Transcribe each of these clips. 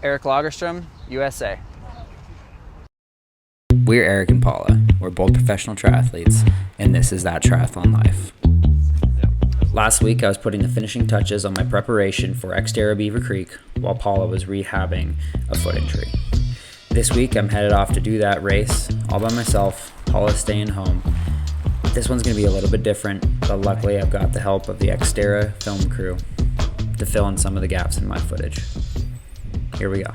Eric Lagerstrom, USA. We're Eric and Paula. We're both professional triathletes, and this is That Triathlon Life. Last week, I was putting the finishing touches on my preparation for Xterra Beaver Creek while Paula was rehabbing a foot injury. This week, I'm headed off to do that race all by myself. Paula's staying home. This one's going to be a little bit different, but luckily I've got the help of the Xterra film crew to fill in some of the gaps in my footage. Here we go.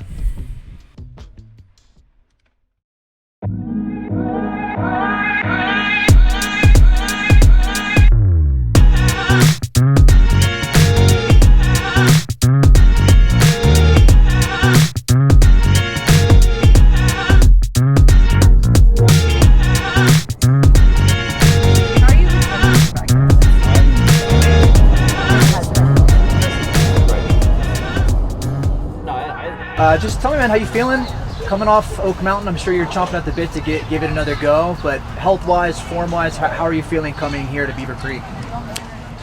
Just tell me, man, how you feeling? Coming off Oak Mountain, I'm sure you're chomping at the bit to give it another go, but health-wise, form-wise, how are you feeling coming here to Beaver Creek?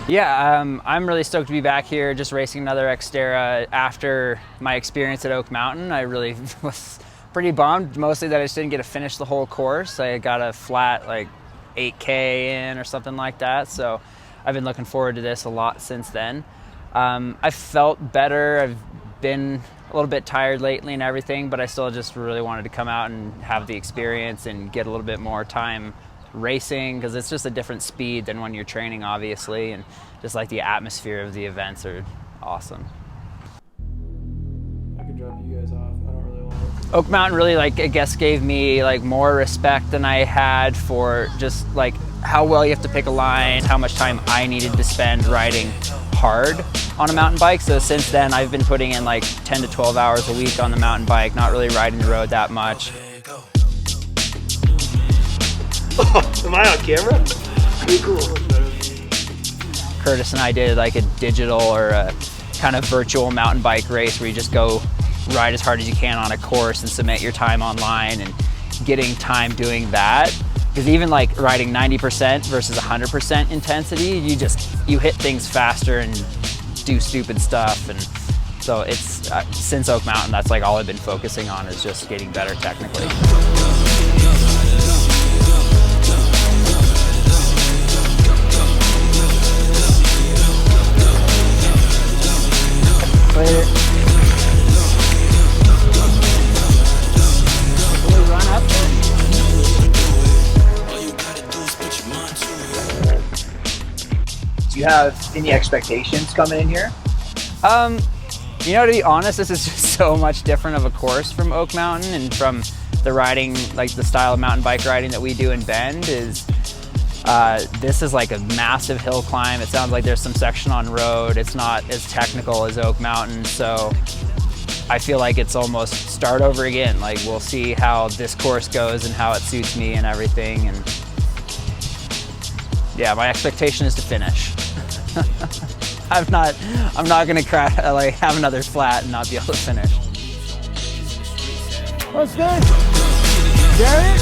Yeah, I'm really stoked to be back here just racing another Xterra. After my experience at Oak Mountain, I really was pretty bummed, mostly that I just didn't get to finish the whole course. I got a flat like 8K in or something like that, so I've been looking forward to this a lot since then. I felt better. I've been a little bit tired lately and everything, but I still just really wanted to come out and have the experience and get a little bit more time racing, because it's just a different speed than when you're training, obviously, and just like the atmosphere of the events are awesome. I could drop you guys off. I don't really want to. Oak Mountain really, like, I guess gave me like more respect than I had for just like how well you have to pick a line, how much time I needed to spend riding hard on a mountain bike. So since then I've been putting in like 10 to 12 hours a week on the mountain bike, not really riding the road that much. Oh, am I on camera? Pretty cool. Curtis and I did like a digital or a kind of virtual mountain bike race where you just go ride as hard as you can on a course and submit your time online, and getting time doing that. Because even like riding 90% versus 100% intensity, you hit things faster and do stupid stuff. And so it's, since Oak Mountain, that's like all I've been focusing on, is just getting better technically. Do you have any expectations coming in here? You know, to be honest, this is just so much different of a course from Oak Mountain and from the riding, like the style of mountain bike riding that we do in Bend. Is this is like a massive hill climb. It sounds like there's some section on road. It's not as technical as Oak Mountain, so I feel like it's almost start over again. Like, we'll see how this course goes and how it suits me and everything. And yeah, my expectation is to finish. I'm not gonna crash, like have another flat and not be able to finish. What's good? Jared?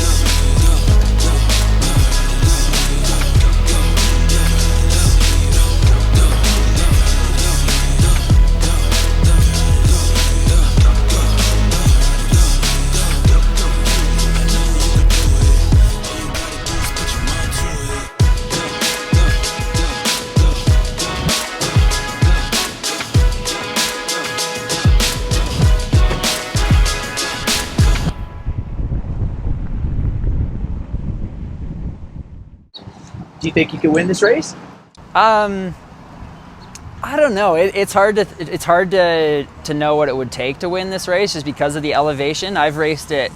Do you think you could win this race? I don't know. It's hard to know what it would take to win this race, just because of the elevation. I've raced it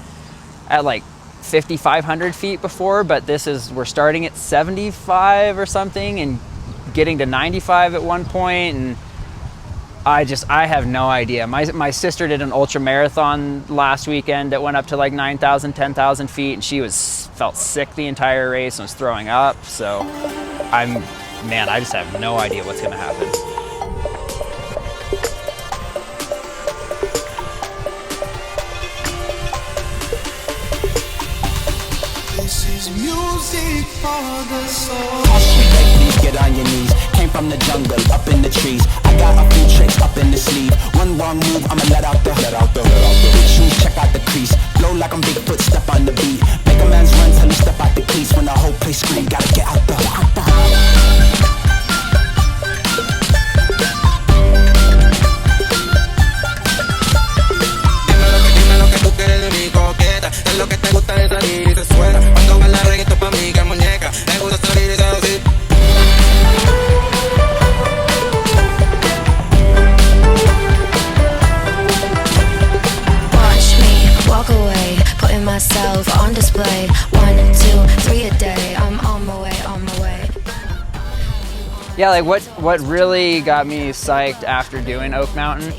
at like 5,500 feet before, but we're starting at 75 or something and getting to 95 at one point, and I have no idea. My sister did an ultra marathon last weekend that went up to like 9,000, 10,000 feet, and she felt sick the entire race and was throwing up. So I just have no idea what's gonna happen. This is music for the soul. Please get on your knees. Came from the jungle, up in the trees. I got a few tricks up in the sleeve. One wrong move, I'ma let out the Yeah, like what really got me psyched after doing Oak Mountain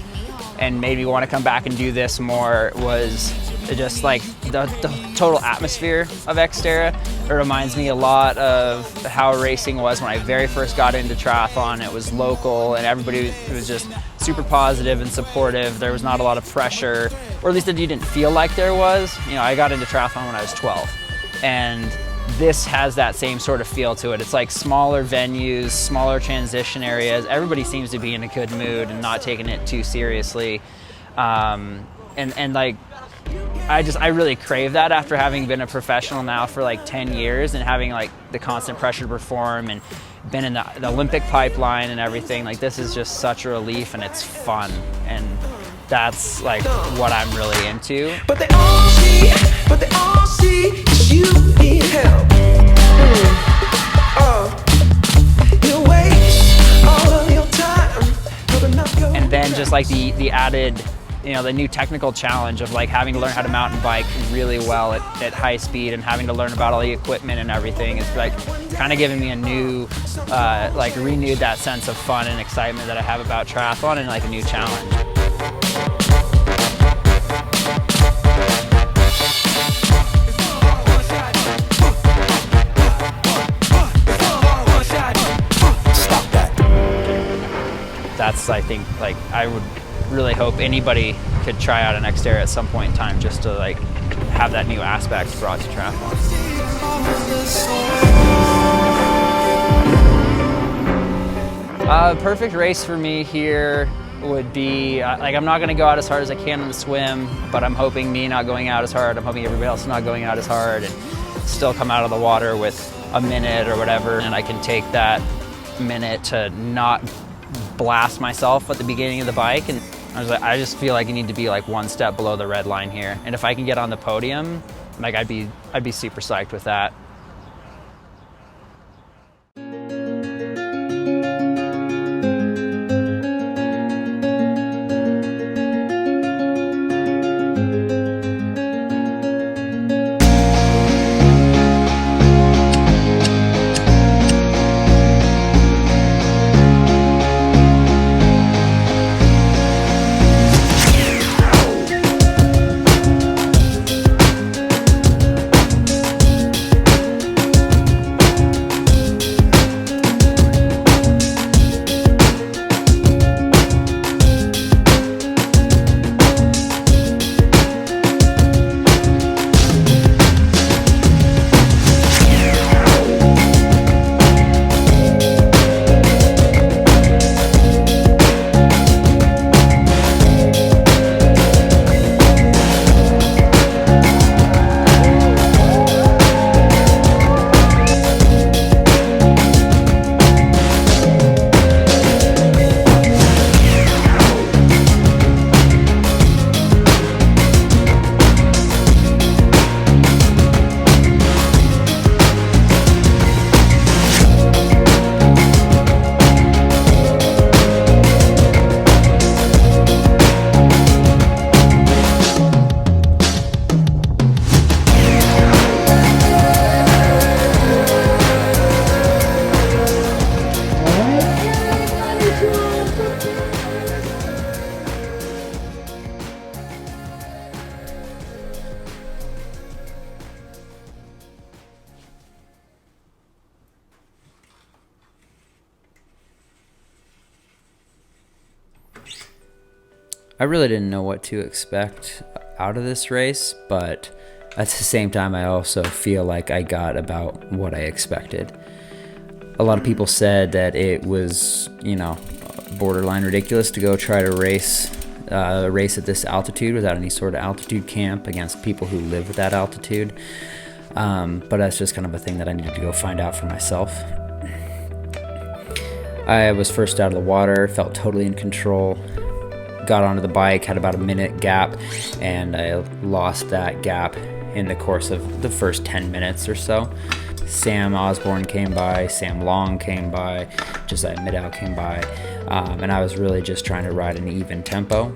and made me want to come back and do this more was just like the total atmosphere of Xterra. It reminds me a lot of how racing was when I very first got into triathlon. It was local and everybody was just super positive and supportive. There was not a lot of pressure, or at least you didn't feel like there was. You know, I got into triathlon when I was 12, and this has that same sort of feel to it. It's like smaller venues, smaller transition areas. Everybody seems to be in a good mood and not taking it too seriously. And like, I really crave that after having been a professional now for like 10 years and having like the constant pressure to perform and been in the Olympic pipeline and everything. Like, this is just such a relief and it's fun. And that's like what I'm really into. But they all see you need help. You waste all of your time. And then just like the added, you know, the new technical challenge of like having to learn how to mountain bike really well at high speed and having to learn about all the equipment and everything is like kind of giving me a new, like renewed that sense of fun and excitement that I have about triathlon and like a new challenge. That's, I think, like, I would really hope anybody could try out an Xterra at some point in time just to like have that new aspect brought to triathlon. Perfect race for me here would be, like, I'm not going to go out as hard as I can in the swim, but I'm hoping me not going out as hard, I'm hoping everybody else not going out as hard, and still come out of the water with a minute or whatever, and I can take that minute to not blast myself at the beginning of the bike. And I just feel like you need to be like one step below the red line here. And if I can get on the podium, like I'd be super psyched with that. I really didn't know what to expect out of this race, but at the same time, I also feel like I got about what I expected. A lot of people said that it was, you know, borderline ridiculous to go try to race at this altitude without any sort of altitude camp against people who live at that altitude. But that's just kind of a thing that I needed to go find out for myself. I was first out of the water, felt totally in control. Got onto the bike, had about a minute gap, and I lost that gap in the course of the first 10 minutes or so. Sam Osborne came by, Sam Long came by, Josiah Middow came by, and I was really just trying to ride an even tempo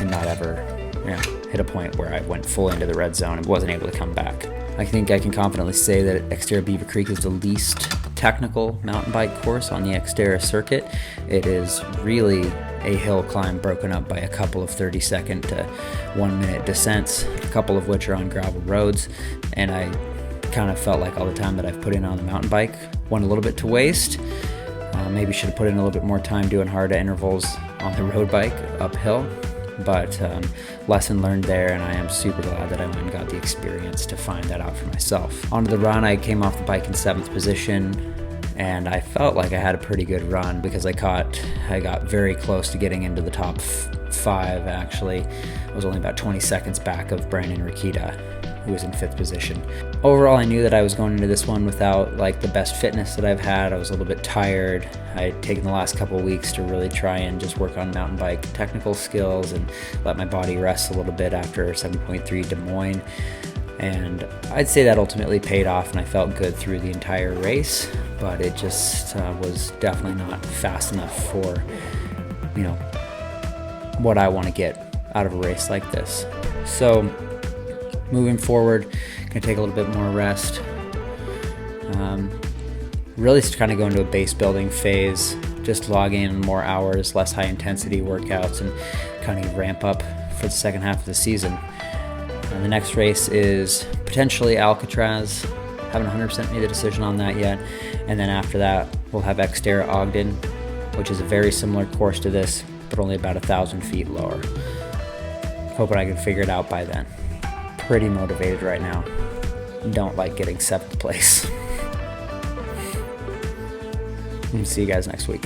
and not ever, you know, hit a point where I went full into the red zone and wasn't able to come back. I think I can confidently say that Xterra Beaver Creek is the least technical mountain bike course on the Xterra circuit. It is really a hill climb broken up by a couple of 30-second to 1-minute descents, a couple of which are on gravel roads, and I kind of felt like all the time that I've put in on the mountain bike went a little bit to waste. Maybe should have put in a little bit more time doing harder intervals on the road bike uphill, but lesson learned there, and I am super glad that I went and got the experience to find that out for myself. Onto the run, I came off the bike in 7th position, and I felt like I had a pretty good run because I got very close to getting into the top 5 actually. I was only about 20 seconds back of Brandon Rakita, who was in 5th position. Overall, I knew that I was going into this one without like the best fitness that I've had. I was a little bit tired. I'd taken the last couple of weeks to really try and just work on mountain bike technical skills and let my body rest a little bit after 7.3 Des Moines. And I'd say that ultimately paid off, and I felt good through the entire race, but it just was definitely not fast enough for, you know, what I want to get out of a race like this. So moving forward, gonna take a little bit more rest. Really just kind of go into a base building phase, just log in more hours, less high intensity workouts, and kind of ramp up for the second half of the season. The next race is potentially Alcatraz. Haven't 100% made the decision on that yet. And then after that, we'll have Xterra Ogden, which is a very similar course to this, but only about 1,000 feet lower. Hoping I can figure it out by then. Pretty motivated right now. Don't like getting 7th place. See you guys next week.